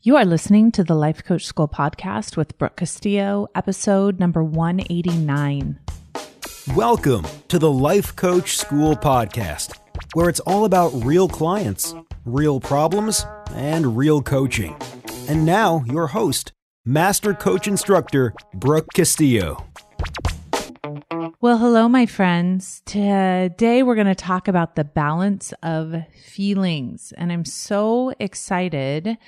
You are listening to the Life Coach School podcast with Brooke Castillo, episode number 189. Welcome to the Life Coach School podcast, where it's all about real clients, real problems, and real coaching. And now, your host, Master Coach Instructor, Brooke Castillo. Well, hello, my friends. Today, we're going to talk about the balance of feelings. And I'm so excited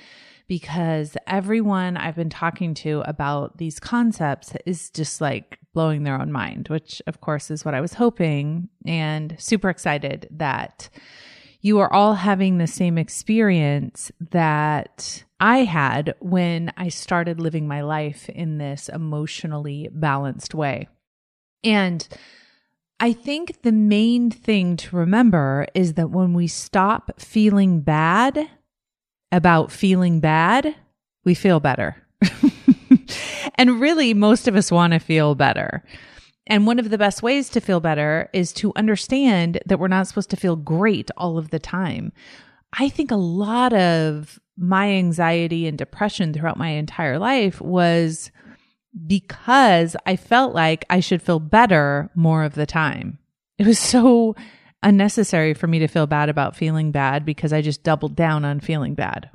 because everyone I've been talking to about these concepts is just like blowing their own mind, which of course is what I was hoping, and super excited that you are all having the same experience that I had when I started living my life in this emotionally balanced way. And I think the main thing to remember is that when we stop feeling bad about feeling bad, we feel better. And really, most of us want to feel better. And one of the best ways to feel better is to understand that we're not supposed to feel great all of the time. I think a lot of my anxiety and depression throughout my entire life was because I felt like I should feel better more of the time. It was so unnecessary for me to feel bad about feeling bad because I just doubled down on feeling bad.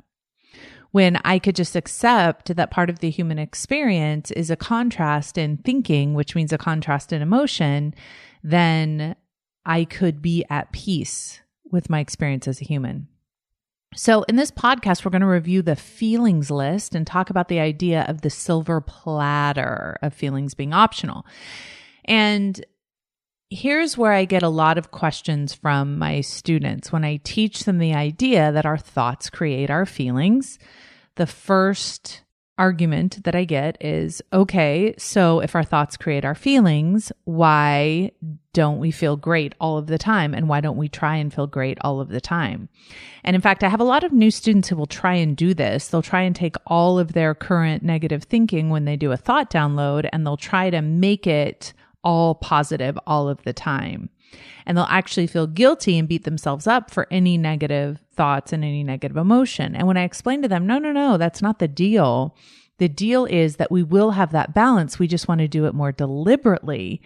When I could just accept that part of the human experience is a contrast in thinking, which means a contrast in emotion, then I could be at peace with my experience as a human. So in this podcast, we're going to review the feelings list and talk about the idea of the silver platter of feelings being optional. And here's where I get a lot of questions from my students when I teach them the idea that our thoughts create our feelings. The first argument that I get is, okay, so if our thoughts create our feelings, why don't we feel great all of the time? And why don't we try and feel great all of the time? And in fact, I have a lot of new students who will try and do this. They'll try and take all of their current negative thinking when they do a thought download, and they'll try to make it all positive all of the time. And they'll actually feel guilty and beat themselves up for any negative thoughts and any negative emotion. And when I explain to them, no, that's not the deal. The deal is that we will have that balance. We just want to do it more deliberately.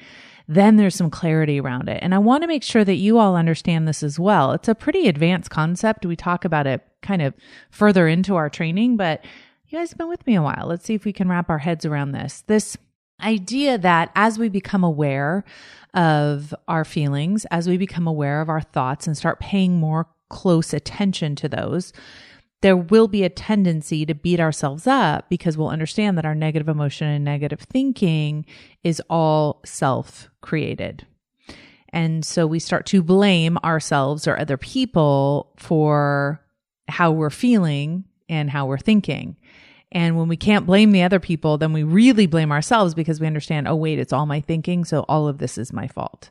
Then there's some clarity around it. And I want to make sure that you all understand this as well. It's a pretty advanced concept. We talk about it kind of further into our training, but you guys have been with me a while. Let's see if we can wrap our heads around this. This idea that as we become aware of our feelings, as we become aware of our thoughts and start paying more close attention to those, there will be a tendency to beat ourselves up because we'll understand that our negative emotion and negative thinking is all self-created. And so we start to blame ourselves or other people for how we're feeling and how we're thinking. And when we can't blame the other people, then we really blame ourselves because we understand, oh, wait, it's all my thinking, so all of this is my fault,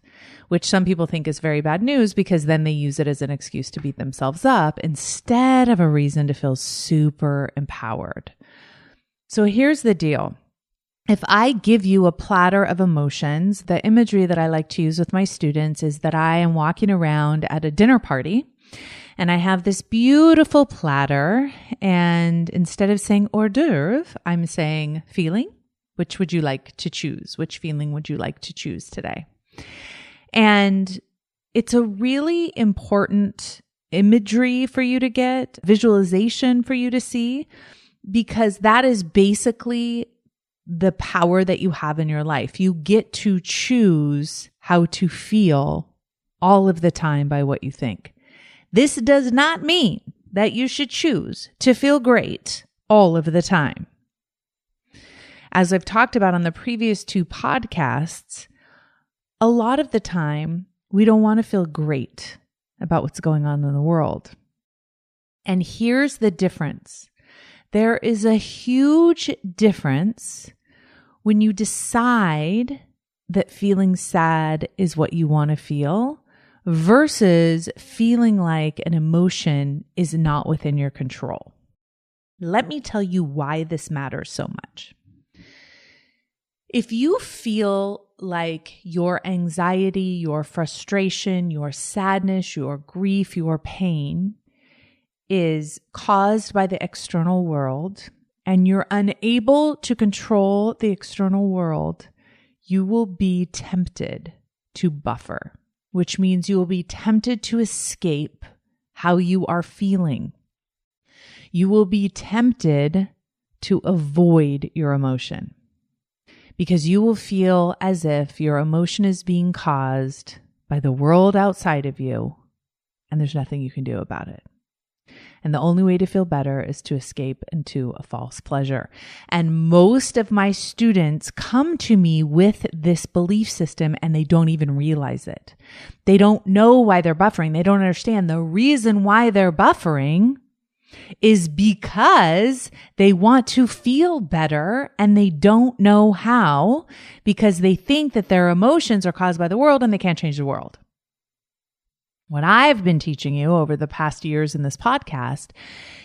which some people think is very bad news because then they use it as an excuse to beat themselves up instead of a reason to feel super empowered. So here's the deal. If I give you a platter of emotions, the imagery that I like to use with my students is that I am walking around at a dinner party and I have this beautiful platter, and instead of saying hors d'oeuvre, I'm saying feeling. Which would you like to choose? Which feeling would you like to choose today? And it's a really important imagery for you to get, visualization for you to see, because that is basically the power that you have in your life. You get to choose how to feel all of the time by what you think. This does not mean that you should choose to feel great all of the time. As I've talked about on the previous two podcasts, a lot of the time we don't want to feel great about what's going on in the world. And here's the difference. There is a huge difference when you decide that feeling sad is what you want to feel versus feeling like an emotion is not within your control. Let me tell you why this matters so much. If you feel like your anxiety, your frustration, your sadness, your grief, your pain is caused by the external world and you're unable to control the external world, you will be tempted to buffer, which means you will be tempted to escape how you are feeling. You will be tempted to avoid your emotion because you will feel as if your emotion is being caused by the world outside of you and there's nothing you can do about it. And the only way to feel better is to escape into a false pleasure. And most of my students come to me with this belief system and they don't even realize it. They don't know why they're buffering. They don't understand the reason why they're buffering is because they want to feel better and they don't know how because they think that their emotions are caused by the world and they can't change the world. What I've been teaching you over the past years in this podcast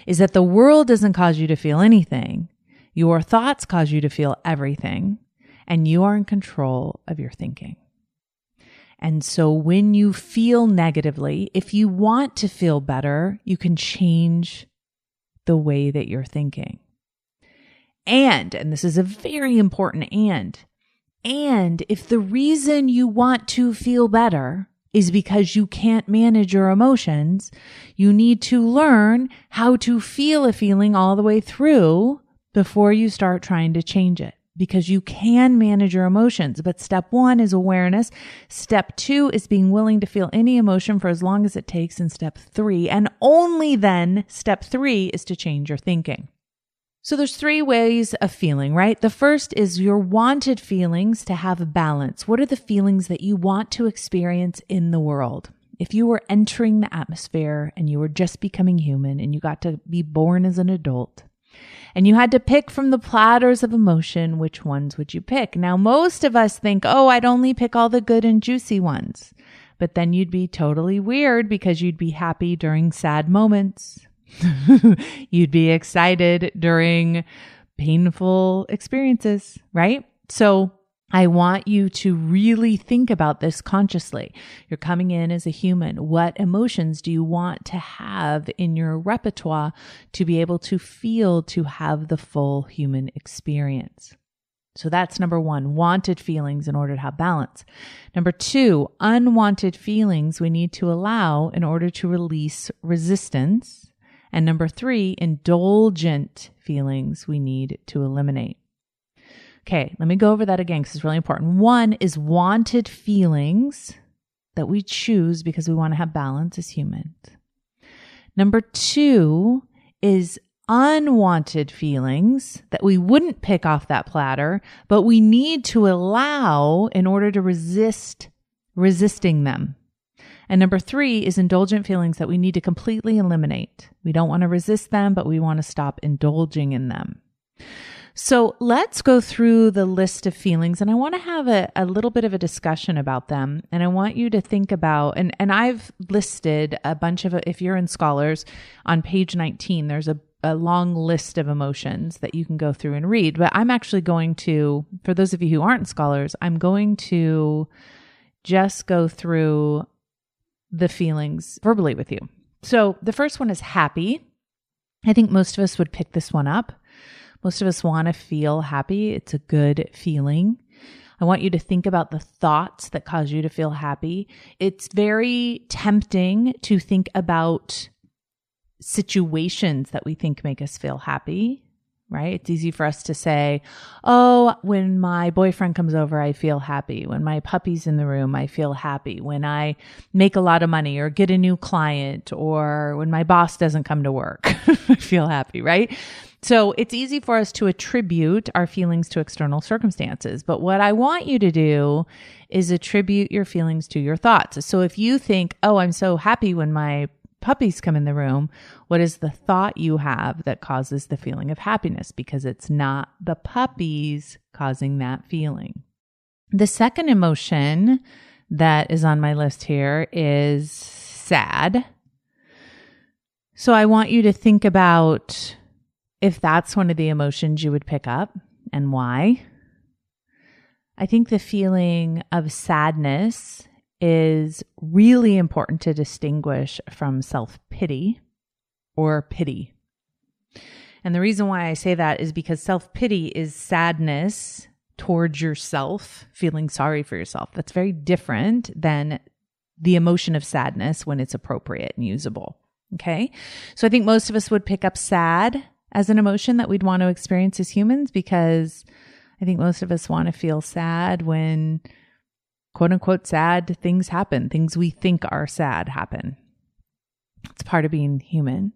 is that the world doesn't cause you to feel anything. Your thoughts cause you to feel everything, and you are in control of your thinking. And so when you feel negatively, if you want to feel better, you can change the way that you're thinking. And this is a very important and if the reason you want to feel better is because you can't manage your emotions, you need to learn how to feel a feeling all the way through before you start trying to change it. Because you can manage your emotions. But step 1 is awareness. Step 2 is being willing to feel any emotion for as long as it takes. And step 3, and only then step 3 is to change your thinking. So there's 3 ways of feeling, right? The first is your wanted feelings to have a balance. What are the feelings that you want to experience in the world? If you were entering the atmosphere and you were just becoming human and you got to be born as an adult and you had to pick from the platters of emotion, which ones would you pick? Now, most of us think, I'd only pick all the good and juicy ones. But then you'd be totally weird because you'd be happy during sad moments. You'd be excited during painful experiences, right? So I want you to really think about this consciously. You're coming in as a human. What emotions do you want to have in your repertoire to be able to feel, to have the full human experience? So that's number 1, wanted feelings in order to have balance. Number 2, unwanted feelings we need to allow in order to release resistance. And number 3, indulgent feelings we need to eliminate. Okay, let me go over that again because it's really important. 1 is wanted feelings that we choose because we want to have balance as humans. Number 2 is unwanted feelings that we wouldn't pick off that platter, but we need to allow in order to resisting them. And number 3 is indulgent feelings that we need to completely eliminate. We don't want to resist them, but we want to stop indulging in them. So let's go through the list of feelings, and I want to have a little bit of a discussion about them. And I want you to think about, and I've listed a bunch of, if you're in Scholars, on page 19, there's a long list of emotions that you can go through and read. But I'm actually going to, for those of you who aren't Scholars, I'm going to just go through the feelings verbally with you. So the first one is happy. I think most of us would pick this one up. Most of us want to feel happy. It's a good feeling. I want you to think about the thoughts that cause you to feel happy. It's very tempting to think about situations that we think make us feel happy, right? It's easy for us to say, when my boyfriend comes over, I feel happy. When my puppy's in the room, I feel happy. When I make a lot of money or get a new client, or when my boss doesn't come to work, I feel happy, right? So it's easy for us to attribute our feelings to external circumstances. But what I want you to do is attribute your feelings to your thoughts. So if you think, I'm so happy when my puppies come in the room, what is the thought you have that causes the feeling of happiness? Because it's not the puppies causing that feeling. The second emotion that is on my list here is sad. So I want you to think about if that's one of the emotions you would pick up and why. I think the feeling of sadness is really important to distinguish from self-pity. or pity. And the reason why I say that is because self-pity is sadness towards yourself, feeling sorry for yourself. That's very different than the emotion of sadness when it's appropriate and usable. Okay. So I think most of us would pick up sad as an emotion that we'd want to experience as humans, because I think most of us want to feel sad when quote unquote sad things happen. Things we think are sad happen. It's part of being human.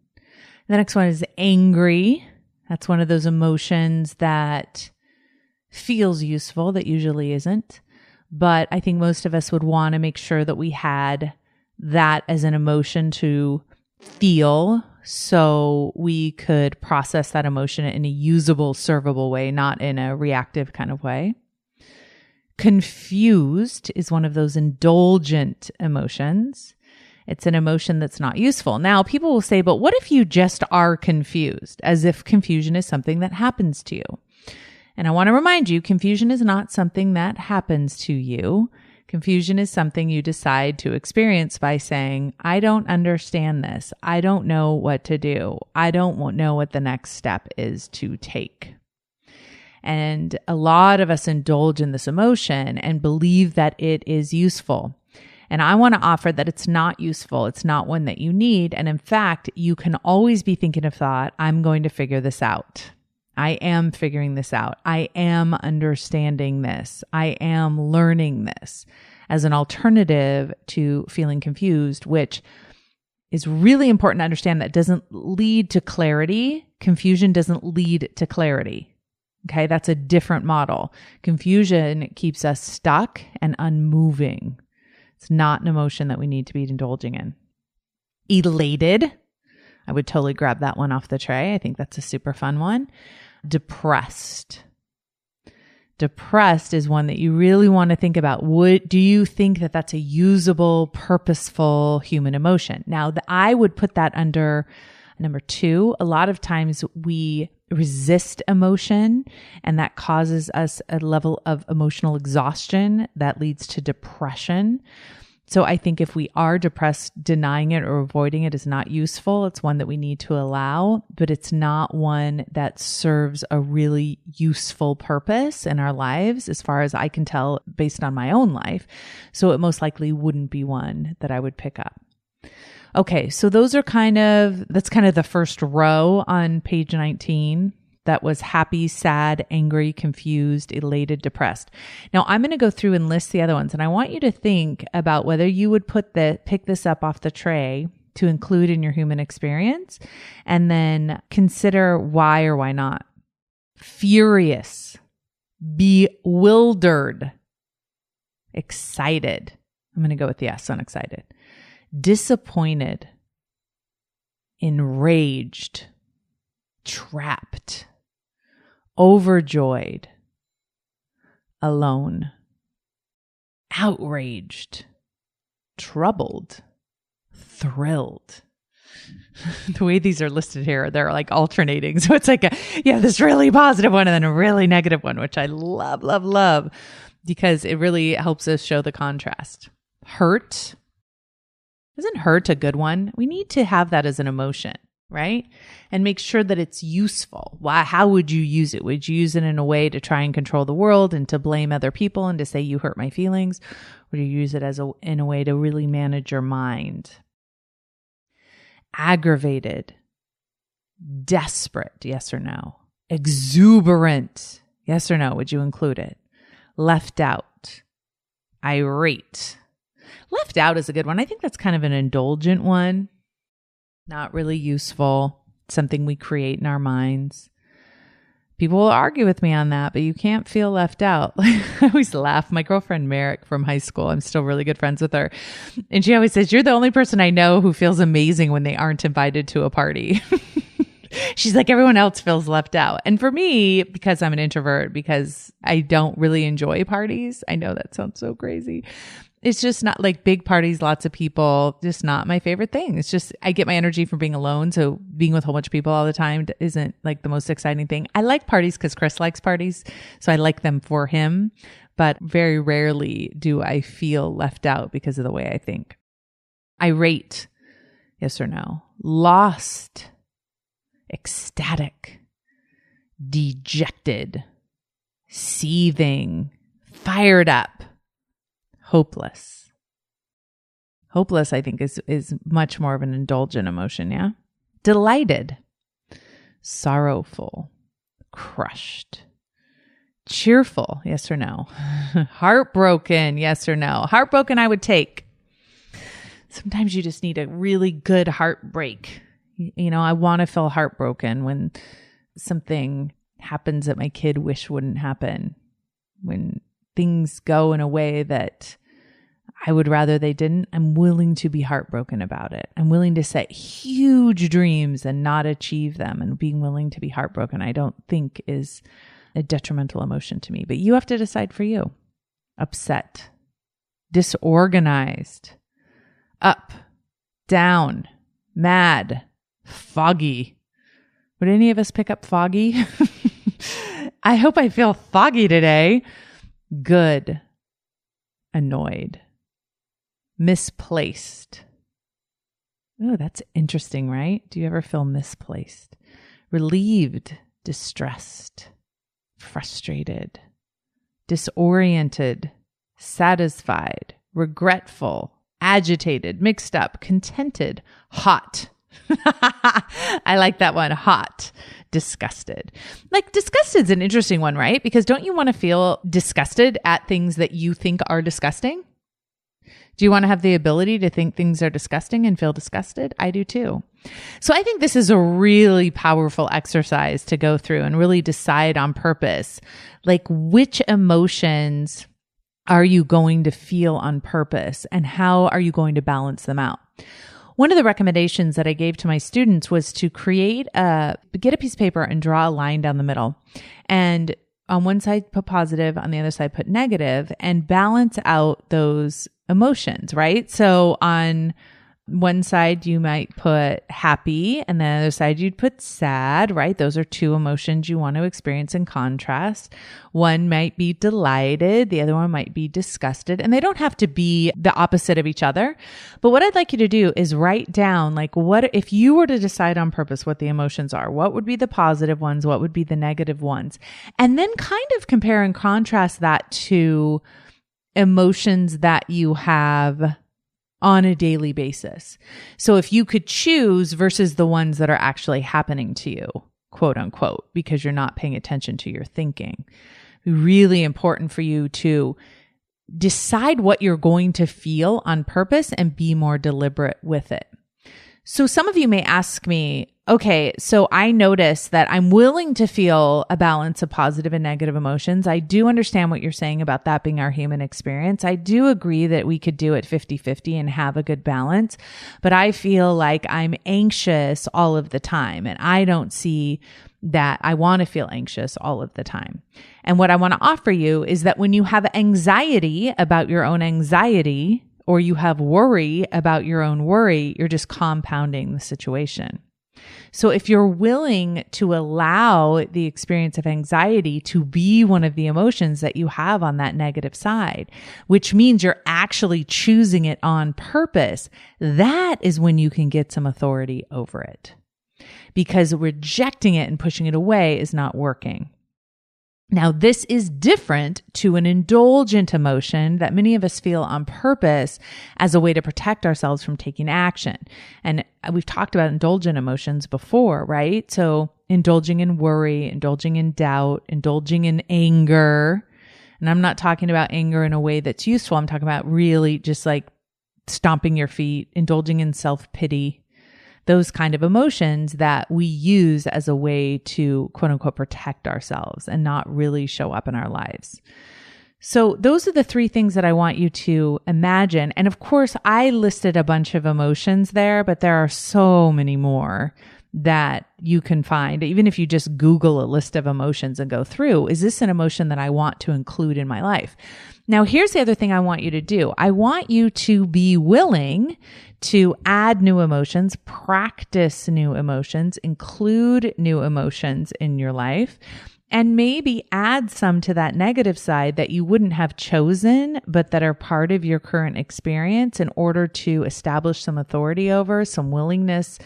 The next one is angry. That's one of those emotions that feels useful, that usually isn't. But I think most of us would want to make sure that we had that as an emotion to feel, so we could process that emotion in a usable, servable way, not in a reactive kind of way. Confused is one of those indulgent emotions. It's an emotion that's not useful. Now, people will say, but what if you just are confused? As if confusion is something that happens to you. And I want to remind you, confusion is not something that happens to you. Confusion is something you decide to experience by saying, I don't understand this. I don't know what to do. I don't know what the next step is to take. And a lot of us indulge in this emotion and believe that it is useful. And I want to offer that it's not useful. It's not one that you need. And in fact, you can always be thinking of thought, I'm going to figure this out. I am figuring this out. I am understanding this. I am learning this, as an alternative to feeling confused, which is really important to understand. That doesn't lead to clarity. Confusion doesn't lead to clarity. Okay, that's a different model. Confusion keeps us stuck and unmoving. It's not an emotion that we need to be indulging in. Elated. I would totally grab that one off the tray. I think that's a super fun one. Depressed. Depressed is one that you really want to think about. Do you think that that's a usable, purposeful human emotion? Now, I would put that under number 2. A lot of times we resist emotion, and that causes us a level of emotional exhaustion that leads to depression. So I think if we are depressed, denying it or avoiding it is not useful. It's one that we need to allow, but it's not one that serves a really useful purpose in our lives, as far as I can tell, based on my own life. So it most likely wouldn't be one that I would pick up. Okay, so that's kind of the first row on page 19. That was happy, sad, angry, confused, elated, depressed. Now I'm going to go through and list the other ones, and I want you to think about whether you would pick this up off the tray to include in your human experience, and then consider why or why not. Furious, bewildered, excited. I'm going to go with the S on excited. Disappointed, enraged, trapped, overjoyed, alone, outraged, troubled, thrilled. The way these are listed here, they're like alternating. So it's like this really positive one and then a really negative one, which I love, love, love, because it really helps us show the contrast. Hurt. Isn't hurt a good one? We need to have that as an emotion, right? And make sure that it's useful. How would you use it? Would you use it in a way to try and control the world and to blame other people and to say you hurt my feelings? Or do you use it in a way to really manage your mind? Aggravated, desperate, yes or no? Exuberant, yes or no? Would you include it? Left out, irate. Left out is a good one. I think that's kind of an indulgent one. Not really useful. Something we create in our minds. People will argue with me on that, but you can't feel left out. I always laugh. My girlfriend Merrick from high school, I'm still really good friends with her. And she always says, you're the only person I know who feels amazing when they aren't invited to a party. She's like, everyone else feels left out. And for me, because I'm an introvert, because I don't really enjoy parties. I know that sounds so crazy. It's just not like big parties, lots of people, just not my favorite thing. It's just, I get my energy from being alone. So being with a whole bunch of people all the time isn't like the most exciting thing. I like parties because Chris likes parties. So I like them for him, but very rarely do I feel left out because of the way I think. Irate, yes or no? lost, ecstatic, dejected, seething, fired up, hopeless. Hopeless, I think, is much more of an indulgent emotion, yeah? Delighted, sorrowful, crushed, cheerful, yes or no? Heartbroken, yes or no? Heartbroken, I would take. Sometimes you just need a really good heartbreak. You know, I want to feel heartbroken when something happens that my kid wish wouldn't happen, when things go in a way that I would rather they didn't. I'm willing to be heartbroken about it. I'm willing to set huge dreams and not achieve them. And being willing to be heartbroken, I don't think is a detrimental emotion to me. But you have to decide for you. Upset, disorganized, up, down, mad, foggy. Would any of us pick up foggy? I hope I feel foggy today. Good, annoyed, misplaced. Oh, that's interesting, right? Do you ever feel misplaced? Relieved, distressed, frustrated, disoriented, satisfied, regretful, agitated, mixed up, contented, hot. I like that one. Hot, disgusted. Like disgusted is an interesting one, right? Because don't you want to feel disgusted at things that you think are disgusting? Do you want to have the ability to think things are disgusting and feel disgusted? I do too. So I think this is a really powerful exercise to go through and really decide on purpose, like which emotions are you going to feel on purpose and how are you going to balance them out? One of the recommendations that I gave to my students was to get a piece of paper and draw a line down the middle. And on one side, put positive, on the other side, put negative, and balance out those emotions, right? So on one side, you might put happy, and the other side, you'd put sad, right? Those are two emotions you want to experience in contrast. One might be delighted, the other one might be disgusted, and they don't have to be the opposite of each other. But what I'd like you to do is write down, like, what if you were to decide on purpose what the emotions are? What would be the positive ones? What would be the negative ones? And then kind of compare and contrast that to emotions that you have on a daily basis. So if you could choose versus the ones that are actually happening to you, quote unquote, because you're not paying attention to your thinking, really important for you to decide what you're going to feel on purpose and be more deliberate with it. So some of you may ask me, okay, so I notice that I'm willing to feel a balance of positive and negative emotions. I do understand what you're saying about that being our human experience. I do agree that we could do it 50-50 and have a good balance, but I feel like I'm anxious all of the time, and I don't see that I want to feel anxious all of the time. And what I want to offer you is that when you have anxiety about your own anxiety, or you have worry about your own worry, you're just compounding the situation. So if you're willing to allow the experience of anxiety to be one of the emotions that you have on that negative side, which means you're actually choosing it on purpose, that is when you can get some authority over it. Because rejecting it and pushing it away is not working. Now, this is different to an indulgent emotion that many of us feel on purpose as a way to protect ourselves from taking action. And we've talked about indulgent emotions before, right? So indulging in worry, indulging in doubt, indulging in anger. And I'm not talking about anger in a way that's useful. I'm talking about really just like stomping your feet, indulging in self-pity. Those kind of emotions that we use as a way to quote unquote protect ourselves and not really show up in our lives. So those are the three things that I want you to imagine. And of course, I listed a bunch of emotions there, but there are so many more that you can find. Even if you just Google a list of emotions and go through, is this an emotion that I want to include in my life? Now, here's the other thing I want you to do. I want you to be willing to add new emotions, practice new emotions, include new emotions in your life, and maybe add some to that negative side that you wouldn't have chosen, but that are part of your current experience in order to establish some authority over, some willingness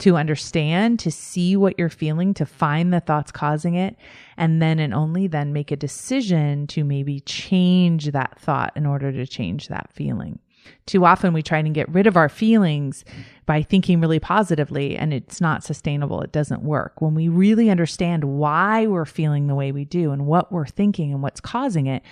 to understand, to see what you're feeling, to find the thoughts causing it, and then and only then make a decision to maybe change that thought in order to change that feeling. Too often we try to get rid of our feelings by thinking really positively, and it's not sustainable. It doesn't work. When we really understand why we're feeling the way we do and what we're thinking and what's causing it,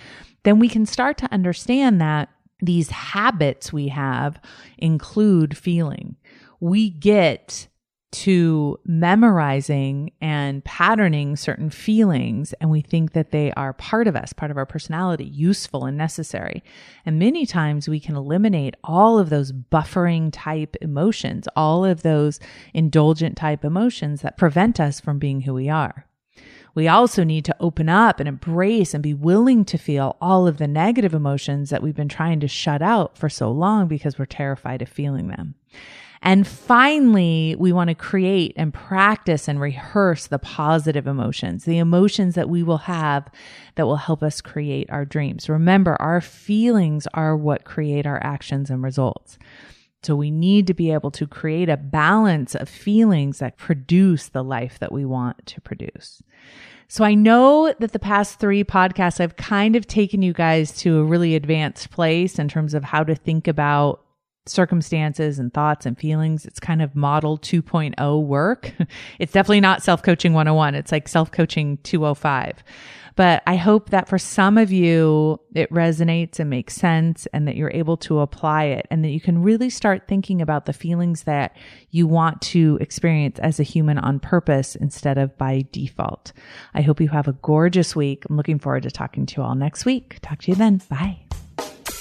then we can start to understand that these habits we have include feeling. We get to memorizing and patterning certain feelings, and we think that they are part of us, part of our personality, useful and necessary. And many times we can eliminate all of those buffering type emotions, all of those indulgent type emotions that prevent us from being who we are. We also need to open up and embrace and be willing to feel all of the negative emotions that we've been trying to shut out for so long because we're terrified of feeling them. And finally, we want to create and practice and rehearse the positive emotions, the emotions that we will have that will help us create our dreams. Remember, our feelings are what create our actions and results. So we need to be able to create a balance of feelings that produce the life that we want to produce. So I know that the past 3 podcasts, I've kind of taken you guys to a really advanced place in terms of how to think about circumstances and thoughts and feelings. It's kind of model 2.0 work. It's definitely not self-coaching 101. It's like self-coaching 205. But I hope that for some of you, it resonates and makes sense, and that you're able to apply it, and that you can really start thinking about the feelings that you want to experience as a human on purpose instead of by default. I hope you have a gorgeous week. I'm looking forward to talking to you all next week. Talk to you then. Bye.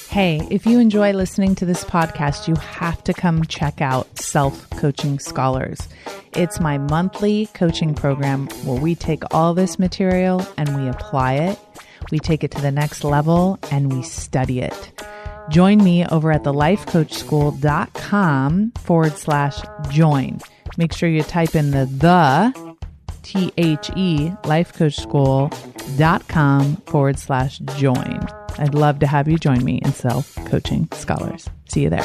Hey, if you enjoy listening to this podcast, you have to come check out Self-Coaching Scholars. It's my monthly coaching program where we take all this material and we apply it. We take it to the next level and we study it. Join me over at thelifecoachschool.com/join. Make sure you type in the lifecoachschool.com/join. I'd love to have you join me in Self-Coaching Scholars. See you there.